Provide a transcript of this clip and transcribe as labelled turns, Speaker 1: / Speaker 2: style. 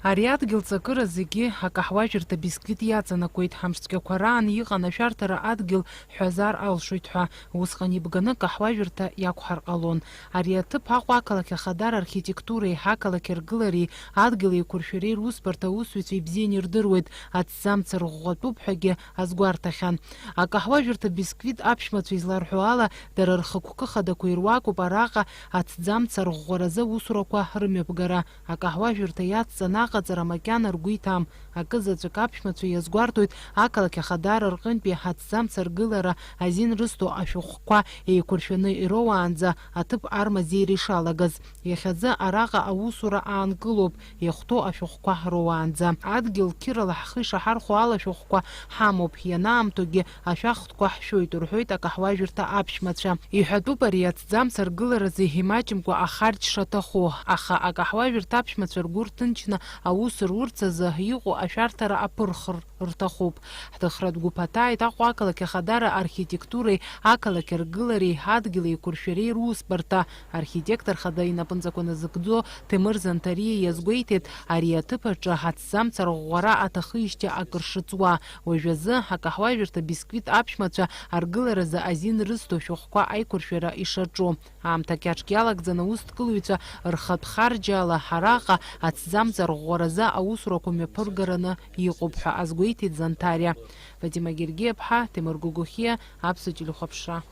Speaker 1: Ари адгьыл ҵакыра зегьы акаҳуажәырҭа бисквит иаҵанакуеит, ҳамшцәгьақәа раан иҟан ашәарҭара адгьыл ҳәазар алшоит ҳәа, усҟан ибганы каҳуажәырҭа иақәҳар ҟалон. Ари аҭыԥ Аҟәа ақалақь Ахадара архитектуреи ҳақалақь ргылареи адгьыл еиқәыршәареи русбарҭа аусзуҩцәа ибзианы ирдыруеит, аҭӡамц рӷәӷәатәуп ҳәагьы азгәарҭахьан. Акаҳуажәырҭа бисквит аԥшәмацәа изларҳәо ала, дара рхықәкы хадақәа ируакуп араҟа аҭӡамц арӷәӷәаразы аусурақәа рымҩаԥгара. Акаҳуажәырҭа иацҵаны аҟаҵара макьана ргәы иҭам. Акызаҵәык аԥшәмацәа иазгәарҭоит ақалақь Ахадара рҟынтәи аҭӡамц аргылара азин рысҭо ашәҟәқәа еиқәыршәаны ироуаанӡа аҭыԥ армазеира ишалагаз. Иахьазы араҟа аусура аанкылоуп, иахәҭоу ашәҟәқәа роуаанӡа. Адгьыл қьырала ҳхы ишаҳархәо ала ашәҟәқәа ҳамоуп, ианаамҭоугьы ашәахтәқәа ҳшәоит, рҳәоит акаҳуажәырҭа аԥшәмацәа. Иҳәатәуп ари аҭӡамц аргыларазы имаҷымкәа ахарџь шаҭаху, аха акаҳуажәырҭа аԥшәмацәа ргәы рҭынчны аус рурц азы иҟоу ашәарҭара аԥырхыр рҭахуп. Ҳҭыхратә гәыԥаҭааит Аҟәа ақалақь Ахадара архитектуреи ақалақь ргылареи адгьыл еиқәыршәареи русбарҭа. Архитектор хада инапынҵақәа назыгӡо Ҭемыр Занҭариа иазгәеиҭеит, ари аҭыԥ аҿы аҭӡамц арӷәӷәара аҭахижьҭеи акыр шыҵуа. Уажәазы акаҳуажәырҭа бисквит аԥшәмацәа аргыларазы азин рысҭо ашәҟәқәа аиқәыршәара ишаҿу. Аамҭа кьаҿк иалагӡаны аусҭкылҩцәа рхатә харџьала араҟа аҭӡамц арӷәӷәаразы аусурақәа мҩаԥыргараны иҟоуп ҳәа азгәеиҭеит Занҭариа. Вадим Агергиаԥҳа, Ҭемыр Гогохиа, Аԥсуа телехәаԥшра.